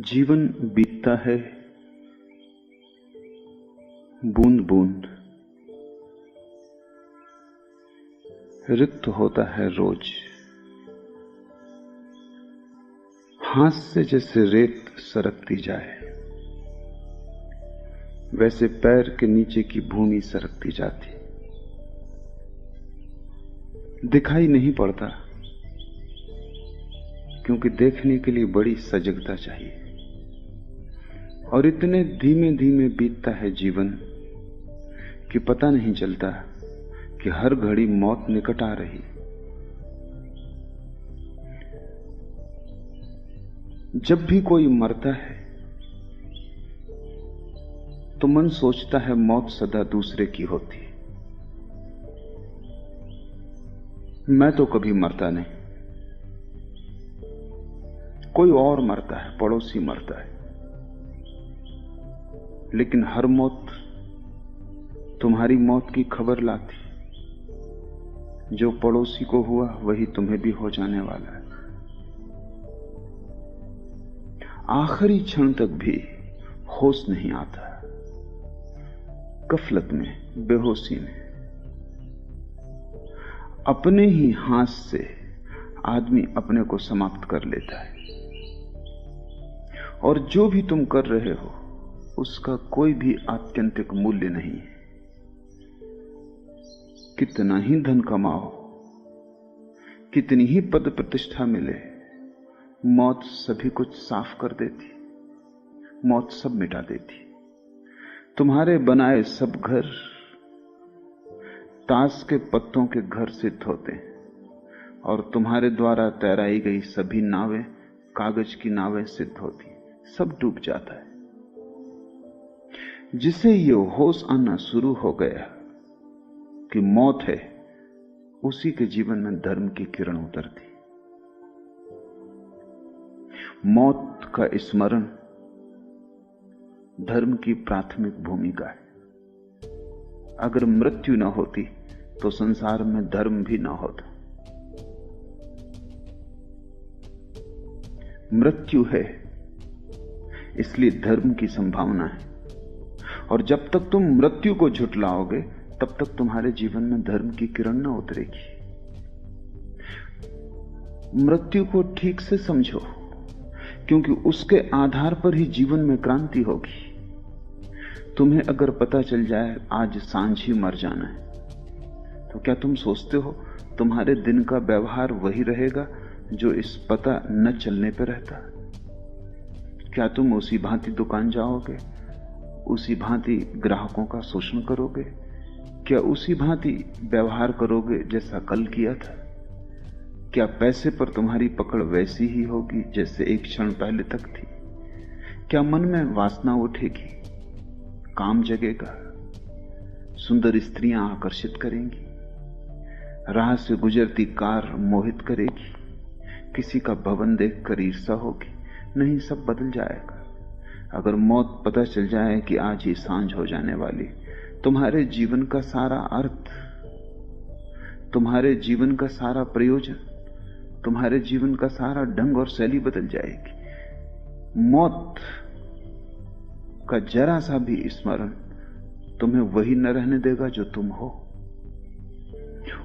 जीवन बीतता है बूंद बूंद, रिक्त होता है रोज। हाथ से जैसे रेत सरकती जाए, वैसे पैर के नीचे की भूमि सरकती जाती। दिखाई नहीं पड़ता, क्योंकि देखने के लिए बड़ी सजगता चाहिए। और इतने धीमे धीमे बीतता है जीवन कि पता नहीं चलता कि हर घड़ी मौत निकट आ रही। जब भी कोई मरता है तो मन सोचता है मौत सदा दूसरे की होती। मैं तो कभी मरता नहीं, कोई और मरता है, पड़ोसी मरता है। लेकिन हर मौत तुम्हारी मौत की खबर लाती। जो पड़ोसी को हुआ वही तुम्हें भी हो जाने वाला है। आखिरी क्षण तक भी होश नहीं आता, गफलत में, बेहोशी में। अपने ही हाथ से आदमी अपने को समाप्त कर लेता है। और जो भी तुम कर रहे हो उसका कोई भी आत्यंतिक मूल्य नहीं है। कितना ही धन कमाओ, कितनी ही पद प्रतिष्ठा मिले, मौत सभी कुछ साफ कर देती। मौत सब मिटा देती। तुम्हारे बनाए सब घर ताश के पत्तों के घर सिद्ध होते हैं, और तुम्हारे द्वारा तैराई गई सभी नावें कागज की नावें सिद्ध होती। सब डूब जाता है। जिसे ये होश आना शुरू हो गया कि मौत है, उसी के जीवन में धर्म की किरण उतरती। मौत का स्मरण धर्म की प्राथमिक भूमिका है। अगर मृत्यु न होती तो संसार में धर्म भी न होता। मृत्यु है इसलिए धर्म की संभावना है। और जब तक तुम मृत्यु को झुठलाओगे तब तक तुम्हारे जीवन में धर्म की किरण न उतरेगी। मृत्यु को ठीक से समझो, क्योंकि उसके आधार पर ही जीवन में क्रांति होगी। तुम्हें अगर पता चल जाए आज सांझ ही मर जाना है, तो क्या तुम सोचते हो तुम्हारे दिन का व्यवहार वही रहेगा जो इस पता न चलने पर रहता? क्या तुम उसी भांति दुकान जाओगे, उसी भांति ग्राहकों का शोषण करोगे? क्या उसी भांति व्यवहार करोगे जैसा कल किया था? क्या पैसे पर तुम्हारी पकड़ वैसी ही होगी जैसे एक क्षण पहले तक थी? क्या मन में वासना उठेगी, काम जगेगा, सुंदर स्त्रियां आकर्षित करेंगी, राह से गुजरती कार मोहित करेगी, किसी का भवन देखकर ईर्ष्या होगी? नहीं, सब बदल जाएगा। अगर मौत पता चल जाए कि आज ही सांझ हो जाने वाली, तुम्हारे जीवन का सारा अर्थ, तुम्हारे जीवन का सारा प्रयोजन, तुम्हारे जीवन का सारा ढंग और शैली बदल जाएगी। मौत का जरा सा भी स्मरण तुम्हें वही न रहने देगा जो तुम हो।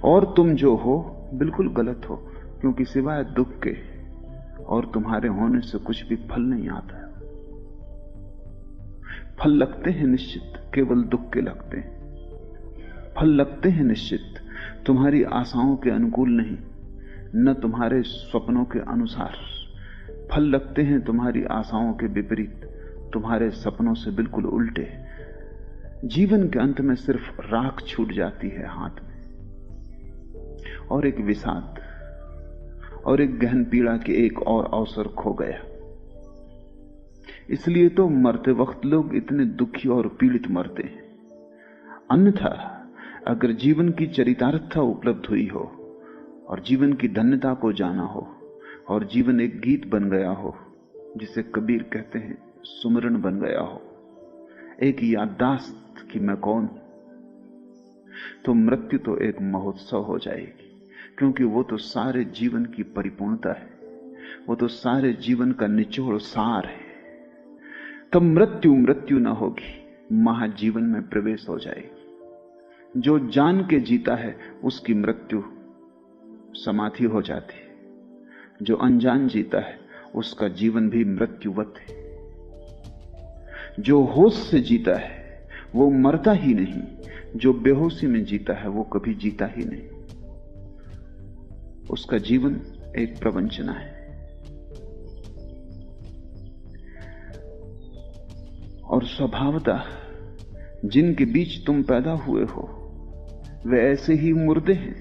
और तुम जो हो बिल्कुल गलत हो, क्योंकि सिवाय दुख के और तुम्हारे होने से कुछ भी फल नहीं आता है। फल लगते हैं निश्चित, केवल दुख के लगते हैं। फल लगते हैं निश्चित, तुम्हारी आशाओं के अनुकूल नहीं, न तुम्हारे स्वप्नों के अनुसार। फल लगते हैं तुम्हारी आशाओं के विपरीत, तुम्हारे सपनों से बिल्कुल उल्टे। जीवन के अंत में सिर्फ राख छूट जाती है हाथ में, और एक विषाद और एक गहन पीड़ा के एक और अवसर खो गया। इसलिए तो मरते वक्त लोग इतने दुखी और पीड़ित मरते हैं। अन्यथा अगर जीवन की चरितार्थता उपलब्ध हुई हो और जीवन की धन्यता को जाना हो और जीवन एक गीत बन गया हो, जिसे कबीर कहते हैं सुमरन बन गया हो, एक याददाश्त कि मैं कौन हूं, तो मृत्यु तो एक महोत्सव हो जाएगी। क्योंकि वो तो सारे जीवन की परिपूर्णता है, वो तो सारे जीवन का निचोड़ सार है। तब मृत्यु मृत्यु न होगी, महाजीवन में प्रवेश हो जाएगी। जो जान के जीता है उसकी मृत्यु समाधि हो जाती है, जो अनजान जीता है उसका जीवन भी मृत्युवत है। जो होश से जीता है वो मरता ही नहीं, जो बेहोशी में जीता है वो कभी जीता ही नहीं। उसका जीवन एक प्रवंचना है। और स्वभावतः जिनके बीच तुम पैदा हुए हो वे ऐसे ही मुर्दे हैं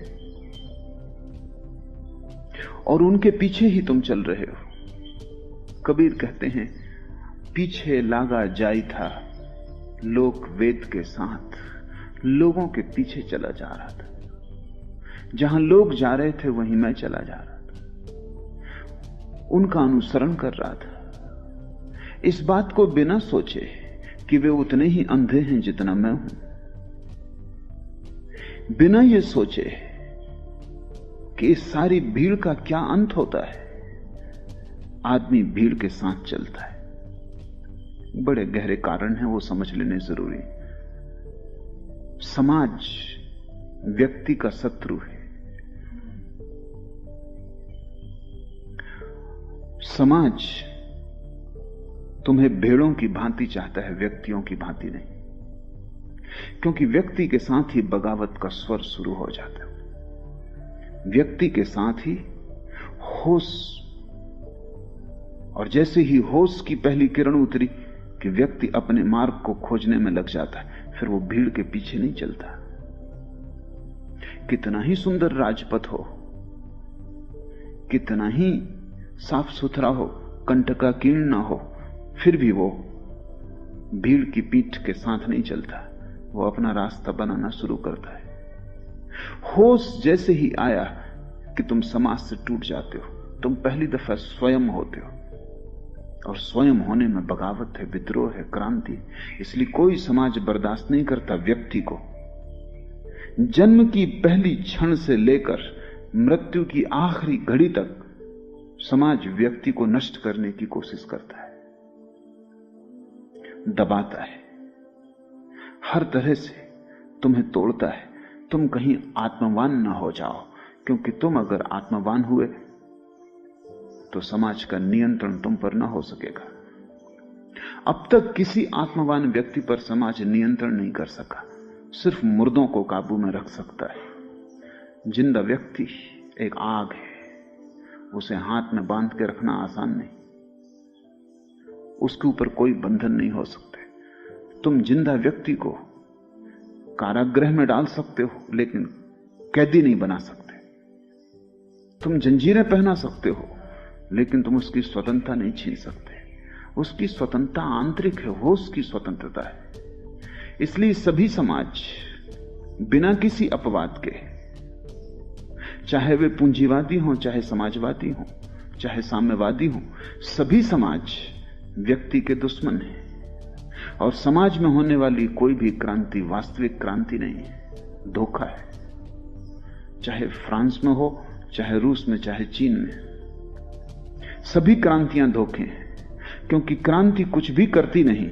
और उनके पीछे ही तुम चल रहे हो। कबीर कहते हैं, पीछे लागा जाई था लोक वेद के साथ, लोगों के पीछे चला जा रहा था। जहां लोग जा रहे थे वहीं मैं चला जा रहा था, उनका अनुसरण कर रहा था। इस बात को बिना सोचे कि वे उतने ही अंधे हैं जितना मैं हूं, बिना ये सोचे कि इस सारी भीड़ का क्या अंत होता है, आदमी भीड़ के साथ चलता है। बड़े गहरे कारण हैं, वो समझ लेने जरूरी। समाज व्यक्ति का शत्रु है। समाज तुम्हें भेड़ों की भांति चाहता है, व्यक्तियों की भांति नहीं, क्योंकि व्यक्ति के साथ ही बगावत का स्वर शुरू हो जाता है। व्यक्ति के साथ ही होश, और जैसे ही होश की पहली किरण उतरी कि व्यक्ति अपने मार्ग को खोजने में लग जाता है, फिर वो भीड़ के पीछे नहीं चलता। कितना ही सुंदर राजपथ हो, कितना ही साफ सुथरा हो, कंटकाकीर्ण ना हो, फिर भी वो भीड़ की पीठ के साथ नहीं चलता, वो अपना रास्ता बनाना शुरू करता है। होश जैसे ही आया कि तुम समाज से टूट जाते हो, तुम पहली दफा स्वयं होते हो, और स्वयं होने में बगावत है, विद्रोह है, क्रांति। इसलिए कोई समाज बर्दाश्त नहीं करता व्यक्ति को। जन्म की पहली क्षण से लेकर मृत्यु की आखिरी घड़ी तक समाज व्यक्ति को नष्ट करने की कोशिश करता है, दबाता है, हर तरह से तुम्हें तोड़ता है। तुम कहीं आत्मवान न हो जाओ, क्योंकि तुम अगर आत्मवान हुए तो समाज का नियंत्रण तुम पर न हो सकेगा। अब तक किसी आत्मवान व्यक्ति पर समाज नियंत्रण नहीं कर सका, सिर्फ मुर्दों को काबू में रख सकता है। जिंदा व्यक्ति एक आग है, उसे हाथ में बांध के रखना आसान नहीं, उसके ऊपर कोई बंधन नहीं हो सकते। तुम जिंदा व्यक्ति को कारागृह में डाल सकते हो, लेकिन कैदी नहीं बना सकते। तुम जंजीरें पहना सकते हो, लेकिन तुम उसकी स्वतंत्रता नहीं छीन सकते। उसकी स्वतंत्रता आंतरिक है, वो उसकी स्वतंत्रता है। इसलिए सभी समाज बिना किसी अपवाद के, चाहे वे पूंजीवादी हों, चाहे समाजवादी हों, चाहे साम्यवादी हों, सभी समाज व्यक्ति के दुश्मन हैं। और समाज में होने वाली कोई भी क्रांति वास्तविक क्रांति नहीं है, धोखा है। चाहे फ्रांस में हो, चाहे रूस में, चाहे चीन में, सभी क्रांतियां धोखे हैं। क्योंकि क्रांति कुछ भी करती नहीं,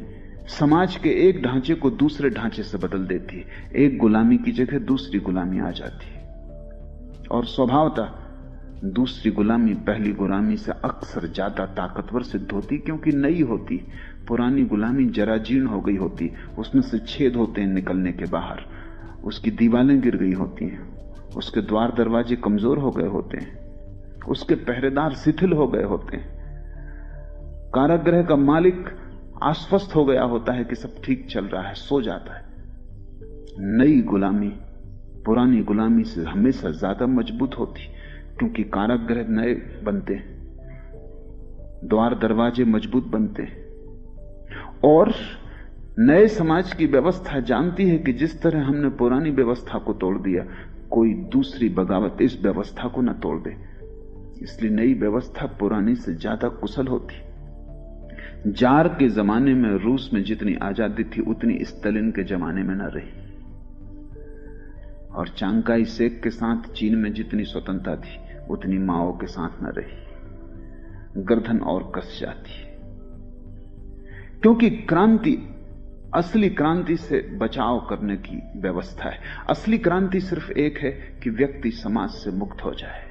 समाज के एक ढांचे को दूसरे ढांचे से बदल देती है। एक गुलामी की जगह दूसरी गुलामी आ जाती है, और स्वभावतः दूसरी गुलामी पहली गुलामी से अक्सर ज्यादा ताकतवर सिद्ध होती, क्योंकि नई होती। पुरानी गुलामी जराजीर्ण हो गई होती, उसमें से छेद होते हैं निकलने के बाहर, उसकी दीवारें गिर गई होती हैं, उसके द्वार दरवाजे कमजोर हो गए होते हैं, उसके पहरेदार शिथिल हो गए होते हैं, कारागृह का मालिक आश्वस्त हो गया होता है कि सब ठीक चल रहा है, सो जाता है। नई गुलामी पुरानी गुलामी से हमेशा ज्यादा मजबूत होती, क्योंकि कारागृह नए बनते हैं, द्वार दरवाजे मजबूत बनते हैं, और नए समाज की व्यवस्था जानती है कि जिस तरह हमने पुरानी व्यवस्था को तोड़ दिया, कोई दूसरी बगावत इस व्यवस्था को न तोड़ दे। इसलिए नई व्यवस्था पुरानी से ज्यादा कुशल होती। जार के जमाने में रूस में जितनी आजादी थी, उतनी स्टालिन के जमाने में न रही, और चांगकाई शेक के साथ चीन में जितनी स्वतंत्रता थी, उतनी माओ के साथ न रही। गर्दन और कस जाती है, क्योंकि क्रांति असली क्रांति से बचाव करने की व्यवस्था है। असली क्रांति सिर्फ एक है कि व्यक्ति समाज से मुक्त हो जाए।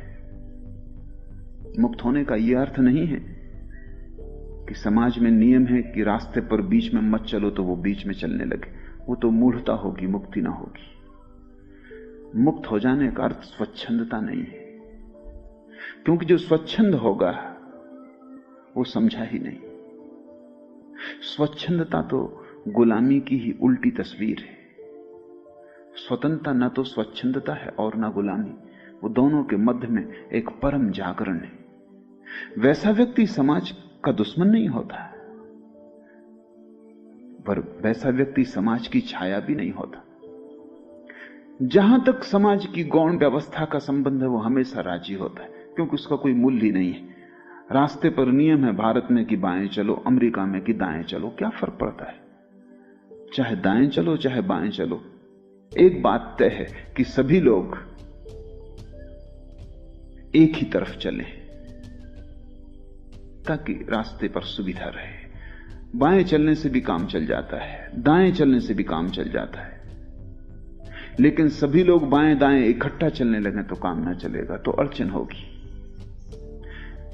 मुक्त होने का यह अर्थ नहीं है कि समाज में नियम है कि रास्ते पर बीच में मत चलो तो वो बीच में चलने लगे। वो तो मूढ़ता होगी, मुक्ति ना होगी। मुक्त हो जाने का अर्थ स्वच्छंदता नहीं है, क्योंकि जो स्वच्छंद होगा वो समझा ही नहीं। स्वच्छंदता तो गुलामी की ही उल्टी तस्वीर है। स्वतंत्रता न तो स्वच्छंदता है और न गुलामी, वो दोनों के मध्य में एक परम जागरण है। वैसा व्यक्ति समाज का दुश्मन नहीं होता, पर वैसा व्यक्ति समाज की छाया भी नहीं होता। जहां तक समाज की गौण व्यवस्था का संबंध है वो हमेशा राजी होता है, क्योंकि उसका कोई मूल्य ही नहीं है। रास्ते पर नियम है भारत में कि बाएं चलो, अमेरिका में कि दाएं चलो, क्या फर्क पड़ता है? चाहे दाएं चलो चाहे बाएं चलो, एक बात तय है कि सभी लोग एक ही तरफ चलें ताकि रास्ते पर सुविधा रहे। बाएं चलने से भी काम चल जाता है, दाएं चलने से भी काम चल जाता है, लेकिन सभी लोग बाएं दाएं इकट्ठा चलने लगे तो काम ना चलेगा, तो अड़चन होगी।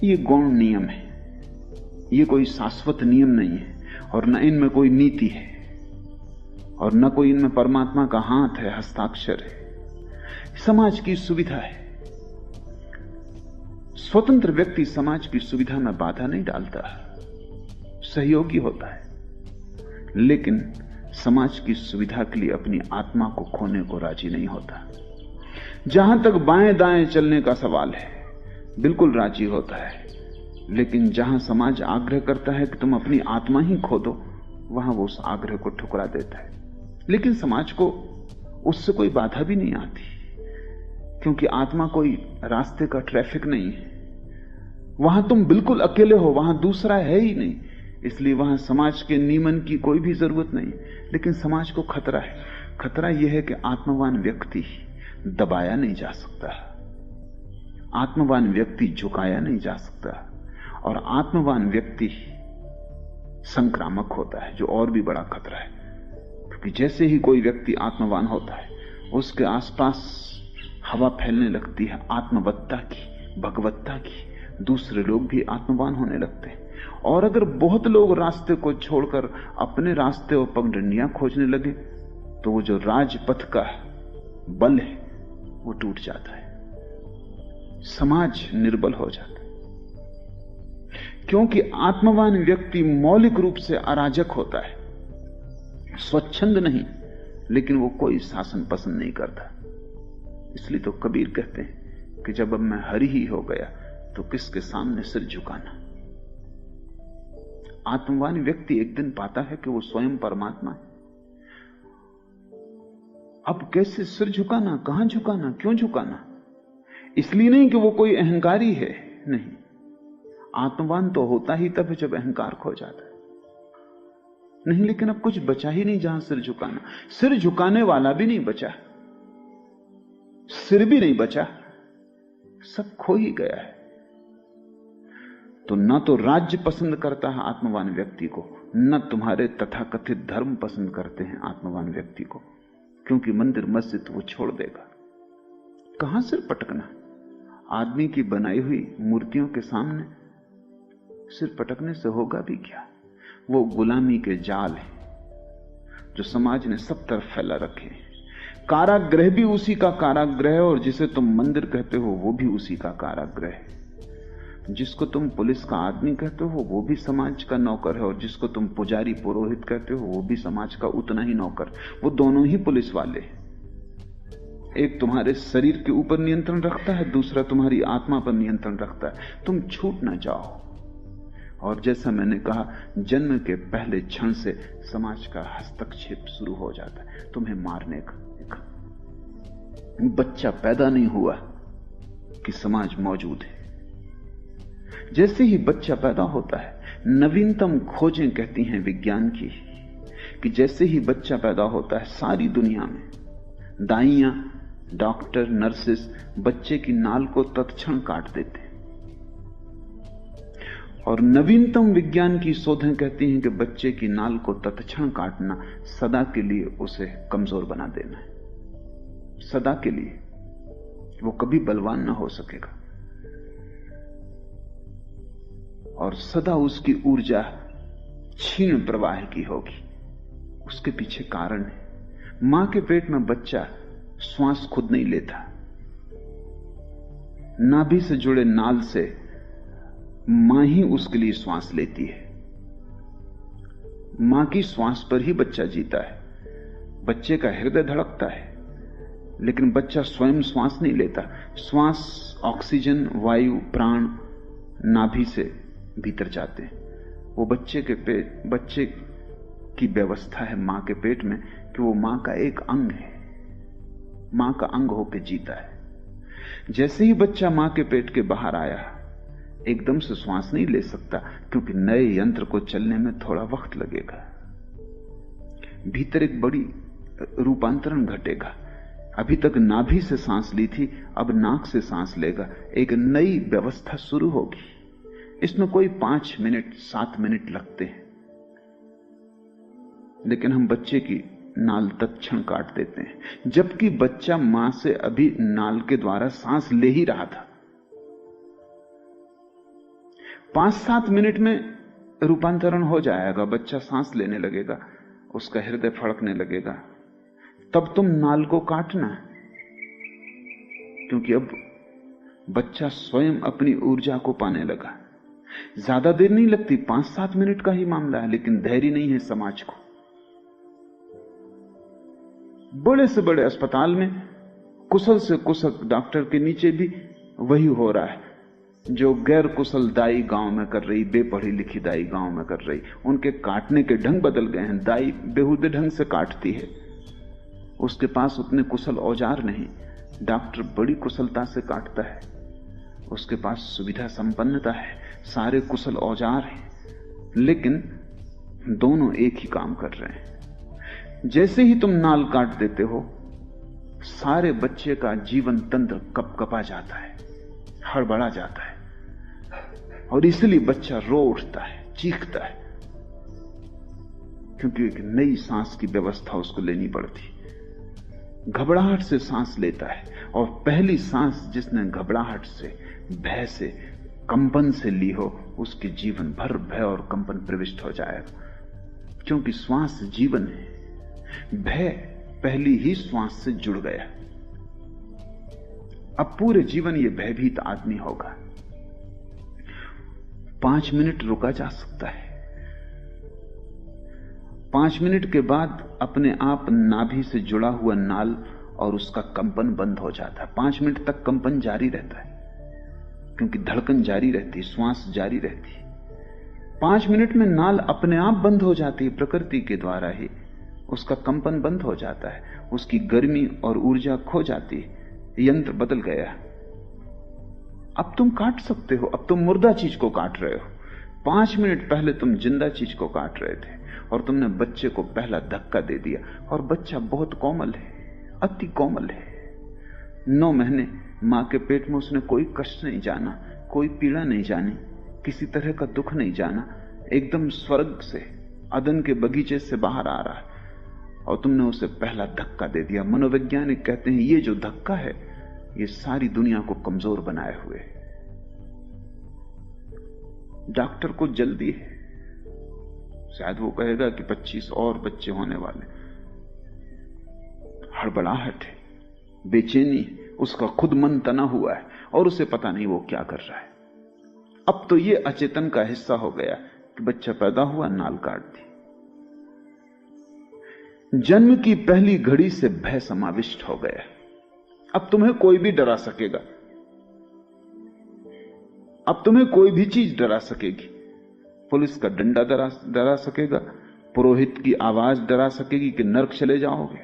ये गौण नियम है, ये कोई शाश्वत नियम नहीं है, और न इनमें कोई नीति है, और न कोई इनमें परमात्मा का हाथ है, हस्ताक्षर है। समाज की सुविधा है। स्वतंत्र व्यक्ति समाज की सुविधा में बाधा नहीं डालता, सहयोगी होता है, लेकिन समाज की सुविधा के लिए अपनी आत्मा को खोने को राजी नहीं होता। जहां तक बाएं दाएं चलने का सवाल है, बिल्कुल राजी होता है, लेकिन जहां समाज आग्रह करता है कि तुम अपनी आत्मा ही खो दो, वहां वो उस आग्रह को ठुकरा देता है। लेकिन समाज को उससे कोई बाधा भी नहीं आती, क्योंकि आत्मा कोई रास्ते का ट्रैफिक नहीं है। वहां तुम बिल्कुल अकेले हो, वहां दूसरा है ही नहीं, इसलिए वहां समाज के नियमन की कोई भी जरूरत नहीं। लेकिन समाज को खतरा है। खतरा यह है कि आत्मवान व्यक्ति दबाया नहीं जा सकता, आत्मवान व्यक्ति झुकाया नहीं जा सकता, और आत्मवान व्यक्ति संक्रामक होता है, जो और भी बड़ा खतरा है। क्योंकि जैसे ही कोई व्यक्ति आत्मवान होता है, उसके आसपास हवा फैलने लगती है आत्मवत्ता की, भगवत्ता की। दूसरे लोग भी आत्मवान होने लगते हैं, और अगर बहुत लोग रास्ते को छोड़कर अपने रास्ते और पगडंडियां खोजने लगे, तो वो जो राजपथ का बल है वो टूट जाता है, समाज निर्बल हो जाता है। क्योंकि आत्मवान व्यक्ति मौलिक रूप से अराजक होता है, स्वच्छंद नहीं, लेकिन वो कोई शासन पसंद नहीं करता। इसलिए तो कबीर कहते हैं कि जब अब मैं हरि ही हो गया तो किसके सामने सिर झुकाना। आत्मवान व्यक्ति एक दिन पाता है कि वो स्वयं परमात्मा है। अब कैसे सिर झुकाना, कहां झुकाना, क्यों झुकाना? इसलिए नहीं कि वो कोई अहंकारी है, नहीं। आत्मवान तो होता ही तब जब अहंकार खो जाता है। नहीं, लेकिन अब कुछ बचा ही नहीं जहां सिर झुकाना। सिर झुकाने वाला भी नहीं बचा, सिर भी नहीं बचा, सब खो ही गया है। तो न तो राज्य पसंद करता है आत्मवान व्यक्ति को, न तुम्हारे तथाकथित धर्म पसंद करते हैं आत्मवान व्यक्ति को, क्योंकि मंदिर मस्जिद वो छोड़ देगा। कहां सिर पटकना? आदमी की बनाई हुई मूर्तियों के सामने सिर पटकने से होगा भी क्या? वो गुलामी के जाल है जो समाज ने सब तरफ फैला रखे। कारागृह भी उसी का कारागृह है, और जिसे तुम मंदिर कहते हो वो भी उसी का कारागृह है। जिसको तुम पुलिस का आदमी कहते हो वो भी समाज का नौकर है, और जिसको तुम पुजारी पुरोहित कहते हो वो भी समाज का उतना ही नौकर। वो दोनों ही पुलिस वाले हैं। एक तुम्हारे शरीर के ऊपर नियंत्रण रखता है, दूसरा तुम्हारी आत्मा पर नियंत्रण रखता है। तुम छूट ना जाओ। और जैसा मैंने कहा, जन्म के पहले क्षण से समाज का हस्तक्षेप शुरू हो जाता है तुम्हें मारने का। बच्चा पैदा नहीं हुआ कि समाज मौजूद है। जैसे ही बच्चा पैदा होता है, नवीनतम खोजें कहती हैं विज्ञान की कि जैसे ही बच्चा पैदा होता है, सारी दुनिया में दाइयां, डॉक्टर, नर्सेस बच्चे की नाल को तत्क्षण काट देते हैं। और नवीनतम विज्ञान की शोधें कहती हैं कि बच्चे की नाल को तत्क्षण काटना सदा के लिए उसे कमजोर बना देना है, सदा के लिए। वो कभी बलवान ना हो सकेगा और सदा उसकी ऊर्जा क्षीण प्रवाह की होगी। उसके पीछे कारण है। मां के पेट में बच्चा श्वास खुद नहीं लेता, नाभि से जुड़े नाल से मां ही उसके लिए श्वास लेती है। मां की श्वास पर ही बच्चा जीता है। बच्चे का हृदय धड़कता है, लेकिन बच्चा स्वयं श्वास नहीं लेता। श्वास, ऑक्सीजन, वायु, प्राण नाभि से भीतर जाते हैं। वो बच्चे की व्यवस्था है मां के पेट में कि वो मां का एक अंग है, मां का अंग होकर जीता है। जैसे ही बच्चा मां के पेट के बाहर आया, एकदम से श्वास नहीं ले सकता, क्योंकि नए यंत्र को चलने में थोड़ा वक्त लगेगा। भीतर एक बड़ी रूपांतरण घटेगा। अभी तक नाभि से सांस ली थी, अब नाक से सांस लेगा। एक नई व्यवस्था शुरू होगी। इसमें कोई 5 मिनट 7 मिनट लगते हैं, लेकिन हम बच्चे की नाल तत्क्षण काट देते हैं, जबकि बच्चा मां से अभी नाल के द्वारा सांस ले ही रहा था। 5-7 मिनट में रूपांतरण हो जाएगा, बच्चा सांस लेने लगेगा, उसका हृदय फड़कने लगेगा। तब तुम नाल को काटना, क्योंकि अब बच्चा स्वयं अपनी ऊर्जा को पाने लगा। ज्यादा देर नहीं लगती, 5-7 मिनट का ही मामला है, लेकिन धैर्य नहीं है समाज को। बड़े से बड़े अस्पताल में कुशल से कुशल डॉक्टर के नीचे भी वही हो रहा है जो गैर कुशल दाई गांव में कर रही, बेपढ़ी लिखी दाई गांव में कर रही। उनके काटने के ढंग बदल गए हैं। दाई बेहुदे ढंग से काटती है, उसके पास उतने कुशल औजार नहीं। डॉक्टर बड़ी कुशलता से काटता है, उसके पास सुविधा संपन्नता है, सारे कुशल औजार हैं, लेकिन दोनों एक ही काम कर रहे हैं। जैसे ही तुम नाल काट देते हो, सारे बच्चे का जीवन तंत्र कपकपा जाता है, हड़बड़ा जाता है, और इसलिए बच्चा रो उठता है, चीखता है, क्योंकि एक नई सांस की व्यवस्था उसको लेनी पड़ती। घबराहट से सांस लेता है, और पहली सांस जिसने घबराहट से, भय से, कंपन से ली हो, उसके जीवन भर भय और कंपन प्रविष्ट हो जाएगा, क्योंकि श्वास जीवन है। भय पहली ही श्वास से जुड़ गया। अब पूरे जीवन ये भयभीत आदमी होगा। 5 मिनट रुका जा सकता है। 5 मिनट के बाद अपने आप नाभि से जुड़ा हुआ नाल और उसका कंपन बंद हो जाता है। 5 मिनट तक कंपन जारी रहता है, क्योंकि धड़कन जारी रहती, श्वास जारी रहती। 5 मिनट में नाल अपने आप बंद हो जाती है, प्रकृति के द्वारा ही उसका कंपन बंद हो जाता है, उसकी गर्मी और ऊर्जा खो जाती है। यंत्र बदल गया। अब तुम काट सकते हो, अब तुम मुर्दा चीज को काट रहे हो। 5 मिनट पहले तुम जिंदा चीज को काट रहे थे, और तुमने बच्चे को पहला धक्का दे दिया। और बच्चा बहुत कोमल है, अति कोमल है। 9 महीने मां के पेट में उसने कोई कष्ट नहीं जाना, कोई पीड़ा नहीं जानी, किसी तरह का दुख नहीं जाना। एकदम स्वर्ग से, अदन के बगीचे से बाहर आ रहा है, और तुमने उसे पहला धक्का दे दिया। मनोवैज्ञानिक कहते हैं ये जो धक्का है, ये सारी दुनिया को कमजोर बनाए हुए। डॉक्टर को जल्दी है, शायद वो कहेगा कि 25 और बच्चे होने वाले। हड़बड़ाहट है, बेचैनी है, उसका खुद मन तना हुआ है, और उसे पता नहीं वो क्या कर रहा है। अब तो ये अचेतन का हिस्सा हो गया कि बच्चा पैदा हुआ, नाल काट दी। जन्म की पहली घड़ी से भय समाविष्ट हो गया। अब तुम्हें कोई भी डरा सकेगा, अब तुम्हें कोई भी चीज डरा सकेगी। पुलिस का डंडा डरा सकेगा, पुरोहित की आवाज डरा सकेगी कि नर्क चले जाओगे।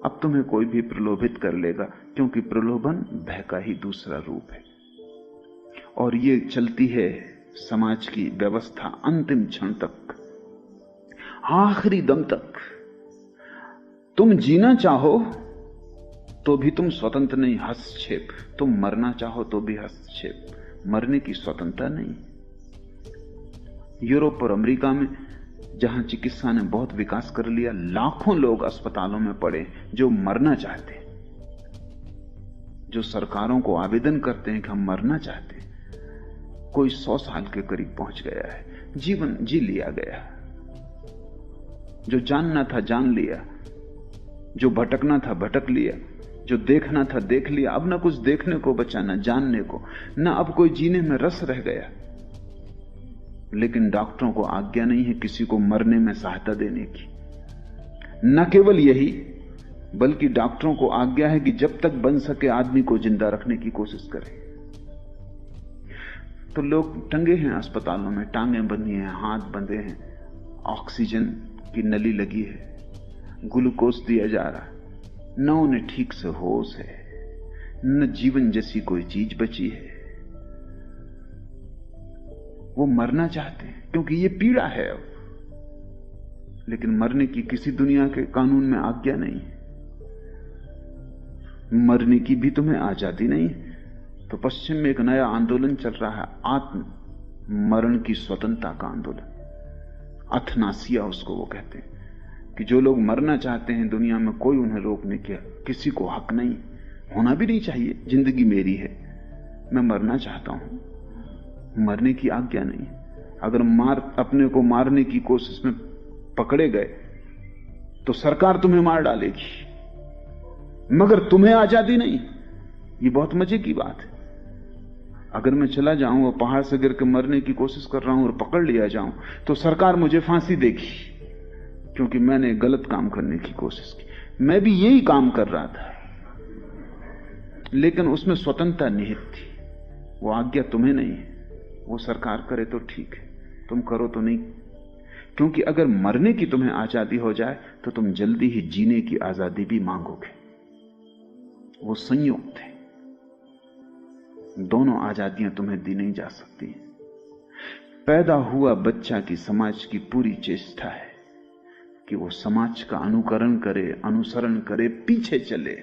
अब तुम्हें कोई भी प्रलोभित कर लेगा, क्योंकि प्रलोभन भय का ही दूसरा रूप है। और ये चलती है समाज की व्यवस्था अंतिम क्षण तक, आखिरी दम तक। तुम जीना चाहो तो भी तुम स्वतंत्र नहीं, हस्तक्षेप। तुम मरना चाहो तो भी हस्तक्षेप। मरने की स्वतंत्रता नहीं। यूरोप और अमेरिका में जहां चिकित्सा ने बहुत विकास कर लिया, लाखों लोग अस्पतालों में पड़े जो मरना चाहते हैं, जो सरकारों को आवेदन करते हैं कि हम मरना चाहते हैं। कोई 100 साल के करीब पहुंच गया है, जीवन जी लिया गया, जो जानना था जान लिया, जो भटकना था भटक लिया, जो देखना था देख लिया। अब ना कुछ देखने को बचा, ना जानने को, ना अब कोई जीने में रस रह गया। लेकिन डॉक्टरों को आज्ञा नहीं है किसी को मरने में सहायता देने की। न केवल यही, बल्कि डॉक्टरों को आज्ञा है कि जब तक बन सके आदमी को जिंदा रखने की कोशिश करें। तो लोग टंगे हैं अस्पतालों में, टांगें बंधी हैं, हाथ बंधे हैं, ऑक्सीजन की नली लगी है, ग्लूकोज दिया जा रहा है, न उन्हें ठीक से होश है, न जीवन जैसी कोई चीज बची है। वो मरना चाहते हैं क्योंकि ये पीड़ा है अब, लेकिन मरने की किसी दुनिया के कानून में आज्ञा नहीं है। मरने की भी तुम्हें आजादी नहीं। तो पश्चिम में एक नया आंदोलन चल रहा है, आत्म मरण की स्वतंत्रता का आंदोलन। अथनासिया उसको वो कहते हैं कि जो लोग मरना चाहते हैं दुनिया में, कोई उन्हें रोकने के किसी को हक नहीं, होना भी नहीं चाहिए। जिंदगी मेरी है, मैं मरना चाहता हूं, मरने की आज्ञा नहीं। अगर अपने को मारने की कोशिश में पकड़े गए तो सरकार तुम्हें मार डालेगी, मगर तुम्हें आजादी नहीं। ये बहुत मजे की बात है। अगर मैं चला जाऊं और पहाड़ से गिर के मरने की कोशिश कर रहा हूं और पकड़ लिया जाऊं तो सरकार मुझे फांसी देगी, क्योंकि मैंने गलत काम करने की कोशिश की। मैं भी यही काम कर रहा था, लेकिन उसमें स्वतंत्रता निहित थी। वो आज्ञा तुम्हें नहीं है। वो सरकार करे तो ठीक है, तुम करो तो नहीं। क्योंकि अगर मरने की तुम्हें आजादी हो जाए तो तुम जल्दी ही जीने की आजादी भी मांगोगे। वो संयुक्त है, दोनों आजादियां तुम्हें दी नहीं जा सकती। पैदा हुआ बच्चा की समाज की पूरी चेष्टा है कि वो समाज का अनुकरण करे, अनुसरण करे, पीछे चले,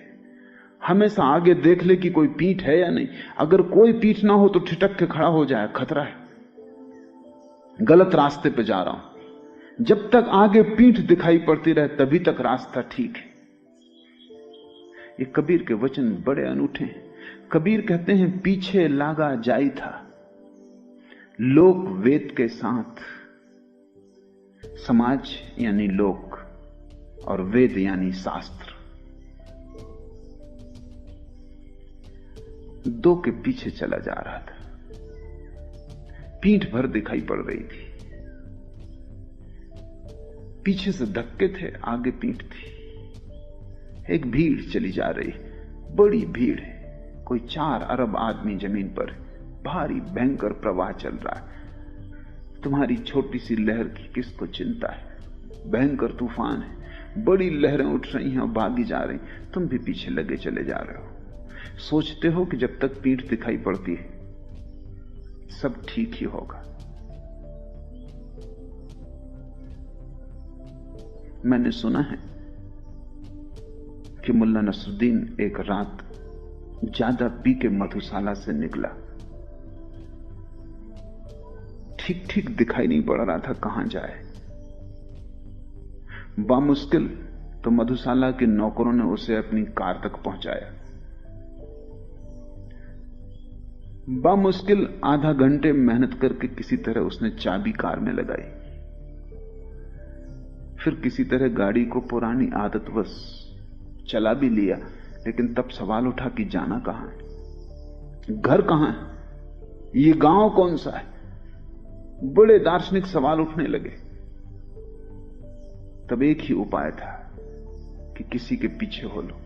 हमेशा आगे देख ले कि कोई पीठ है या नहीं। अगर कोई पीठ ना हो तो ठिठक के खड़ा हो जाए, खतरा है, गलत रास्ते पे जा रहा हूं। जब तक आगे पीठ दिखाई पड़ती रहे तभी तक रास्ता ठीक है। ये कबीर के वचन बड़े अनूठे हैं। कबीर कहते हैं, पीछे लागा जाई था लोक वेद के साथ। समाज यानी लोक और वेद यानी शास्त्र, दो के पीछे चला जा रहा था। पीठ भर दिखाई पड़ रही थी, पीछे से धक्के थे, आगे पीठ थी। एक भीड़ चली जा रही, बड़ी भीड़ है, कोई 4 अरब आदमी जमीन पर, भारी भयंकर प्रवाह चल रहा है। तुम्हारी छोटी सी लहर की किसको चिंता है? भयंकर तूफान है, बड़ी लहरें उठ रही हैं और भागी जा रही, तुम भी पीछे लगे चले जा रहे हो। सोचते हो कि जब तक पीठ दिखाई पड़ती है सब ठीक ही होगा। मैंने सुना है कि मुल्ला नसरुद्दीन एक रात ज्यादा पी के मधुशाला से निकला। ठीक ठीक दिखाई नहीं पड़ रहा था कहां जाए। बामुश्किल तो मधुशाला के नौकरों ने उसे अपनी कार तक पहुंचाया। बामुश्किल आधा घंटे मेहनत करके किसी तरह उसने चाबी कार में लगाई। फिर किसी तरह गाड़ी को पुरानी आदतवश चला भी लिया, लेकिन तब सवाल उठा कि जाना कहां है, घर कहां है, ये गांव कौन सा है। बड़े दार्शनिक सवाल उठने लगे। तब एक ही उपाय था कि किसी के पीछे हो लो।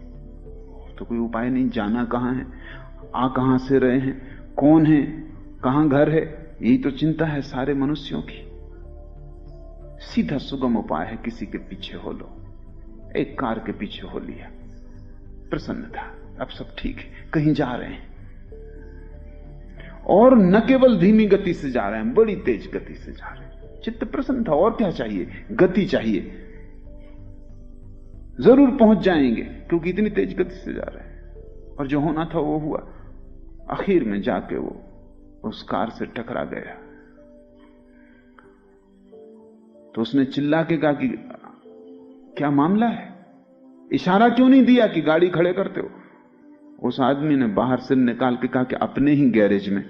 तो कोई उपाय नहीं, जाना कहां है, आ कहां से रहे हैं, कौन है, कहां घर है, यही तो चिंता है सारे मनुष्यों की। सीधा सुगम उपाय है, किसी के पीछे हो लो। एक कार के पीछे हो लिया, प्रसन्न था, अब सब ठीक है, कहीं जा रहे हैं। और न केवल धीमी गति से जा रहे हैं, बड़ी तेज गति से जा रहे हैं। चित्त प्रसन्न था, और क्या चाहिए, गति चाहिए, जरूर पहुंच जाएंगे, क्योंकि इतनी तेज गति से जा रहे हैं। और जो होना था वो हुआ। आखिर में जाके वो उस कार से टकरा गया। तो उसने चिल्ला के कहा कि क्या मामला है, इशारा क्यों नहीं दिया कि गाड़ी खड़े करते हो? उस आदमी ने बाहर से निकाल के कहा कि अपने ही गैरेज में।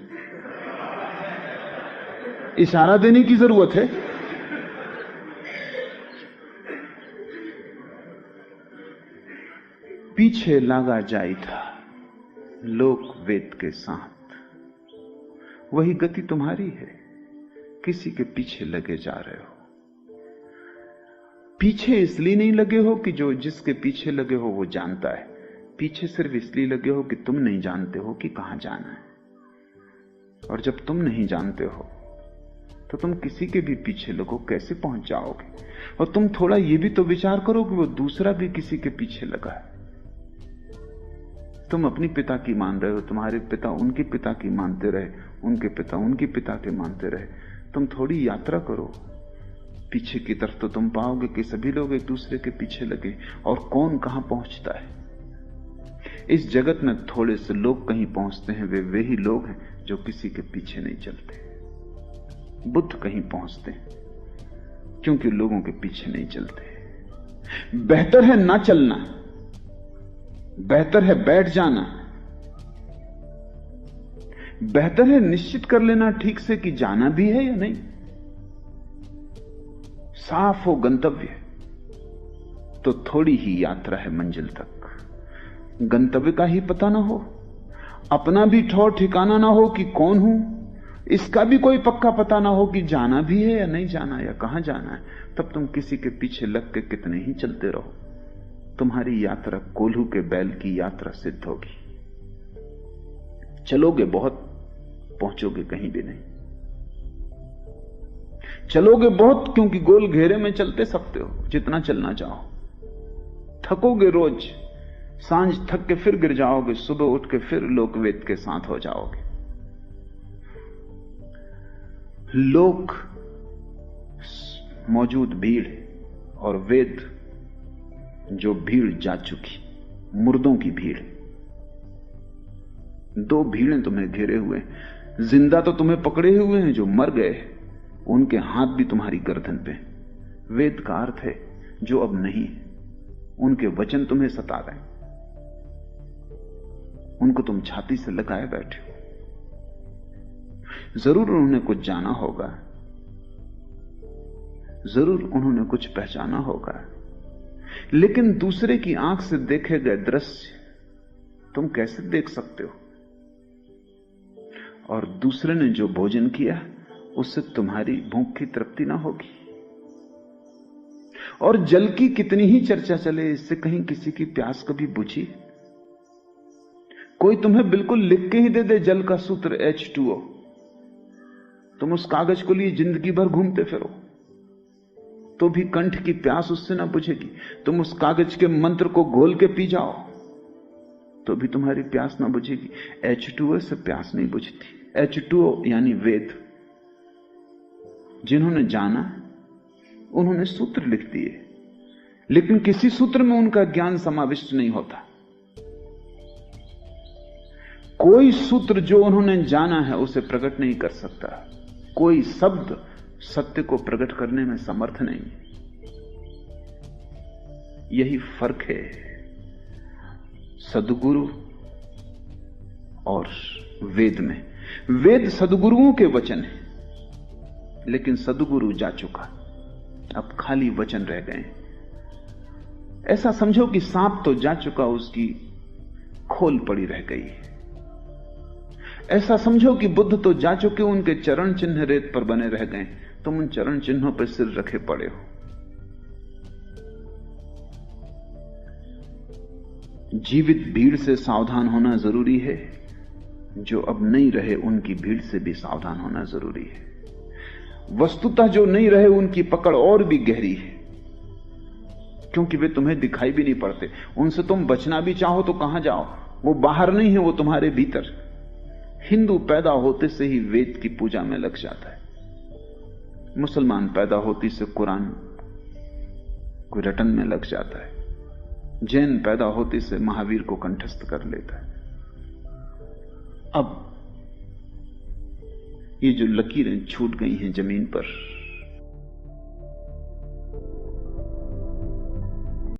इशारा देने की जरूरत है? पीछे लागा जाई था लोक वेद के साथ। वही गति तुम्हारी है, किसी के पीछे लगे जा रहे हो। पीछे इसलिए नहीं लगे हो कि जो जिसके पीछे लगे हो वो जानता है, पीछे सिर्फ इसलिए लगे हो कि तुम नहीं जानते हो कि कहां जाना है। और जब तुम नहीं जानते हो तो तुम किसी के भी पीछे लगो, कैसे पहुंच जाओगे? और तुम थोड़ा ये भी तो विचार करो कि वो दूसरा भी किसी के पीछे लगा है। तुम अपनी पिता की मान रहे हो, तुम्हारे पिता उनके पिता की मानते रहे, उनके पिता उनके पिता के मानते रहे। तुम थोड़ी यात्रा करो पीछे की तरफ, तो तुम पाओगे कि सभी लोग एक दूसरे के पीछे लगे और कौन कहां पहुंचता है। इस जगत में थोड़े से लोग कहीं पहुंचते हैं, वे ही लोग हैं जो किसी के पीछे नहीं चलते। बुद्ध कहीं पहुंचते हैं क्योंकि लोगों के पीछे नहीं चलते। बेहतर है ना चलना, बेहतर है बैठ जाना, बेहतर है निश्चित कर लेना ठीक से कि जाना भी है या नहीं। साफ हो गंतव्य तो थोड़ी ही यात्रा है मंजिल तक। गंतव्य का ही पता ना हो, अपना भी ठौर ठिकाना ना हो कि कौन हूं, इसका भी कोई पक्का पता ना हो कि जाना भी है या नहीं जाना, या कहां जाना है, तब तुम किसी के पीछे लग के कितने ही चलते रहो, तुम्हारी यात्रा कोल्हू के बैल की यात्रा सिद्ध होगी। चलोगे बहुत, पहुंचोगे कहीं भी नहीं। चलोगे बहुत क्योंकि गोल घेरे में चलते सकते हो जितना चलना चाहो। थकोगे रोज, सांझ थक के फिर गिर जाओगे, सुबह उठ के फिर लोकवेद के साथ हो जाओगे। लोक मौजूद भीड़ और वेद जो भीड़ जा चुकी, मुर्दों की भीड़। दो भीड़ें तुम्हें घेरे हुए, जिंदा तो तुम्हें पकड़े हुए हैं, जो मर गए उनके हाथ भी तुम्हारी गर्दन पे। वेद का अर्थ है जो अब नहीं है, उनके वचन तुम्हें सता रहे हैं, उनको तुम छाती से लगाए बैठे हो। जरूर उन्होंने कुछ जाना होगा, जरूर उन्होंने कुछ पहचाना होगा, लेकिन दूसरे की आंख से देखे गए दृश्य तुम कैसे देख सकते हो? और दूसरे ने जो भोजन किया उससे तुम्हारी भूख की तृप्ति ना होगी। और जल की कितनी ही चर्चा चले, इससे कहीं किसी की प्यास कभी बुझी? कोई तुम्हें बिल्कुल लिख के ही दे दे जल का सूत्र H2O, तुम उस कागज को लिए जिंदगी भर घूमते फिरो तो भी कंठ की प्यास उससे ना बुझेगी। तुम उस कागज के मंत्र को घोल के पी जाओ तो भी तुम्हारी प्यास ना बुझेगी। H2O से प्यास नहीं बुझती। H2O यानी वेद। जिन्होंने जाना उन्होंने सूत्र लिख दिए, लेकिन किसी सूत्र में उनका ज्ञान समाविष्ट नहीं होता। कोई सूत्र जो उन्होंने जाना है उसे प्रकट नहीं कर सकता, कोई शब्द सत्य को प्रकट करने में समर्थ नहीं। यही फर्क है सद्गुरु और वेद में। वेद सद्गुरुओं के वचन है, लेकिन सद्गुरु जा चुका, अब खाली वचन रह गए। ऐसा समझो कि सांप तो जा चुका, उसकी खोल पड़ी रह गई। ऐसा समझो कि बुद्ध तो जा चुके, उनके चरण चिन्ह रेत पर बने रह गए, तुम उन चरण चिन्हों पर सिर रखे पड़े हो। जीवित भीड़ से सावधान होना जरूरी है, जो अब नहीं रहे उनकी भीड़ से भी सावधान होना जरूरी है। वस्तुतः जो नहीं रहे उनकी पकड़ और भी गहरी है, क्योंकि वे तुम्हें दिखाई भी नहीं पड़ते। उनसे तुम बचना भी चाहो तो कहां जाओ, वो बाहर नहीं है, वो तुम्हारे भीतर। हिंदू पैदा होते से ही वेद की पूजा में लग जाता है, मुसलमान पैदा होती से कुरान को रटन में लग जाता है, जैन पैदा होती से महावीर को कंठस्थ कर लेता है। अब ये जो लकीरें छूट गई हैं जमीन पर,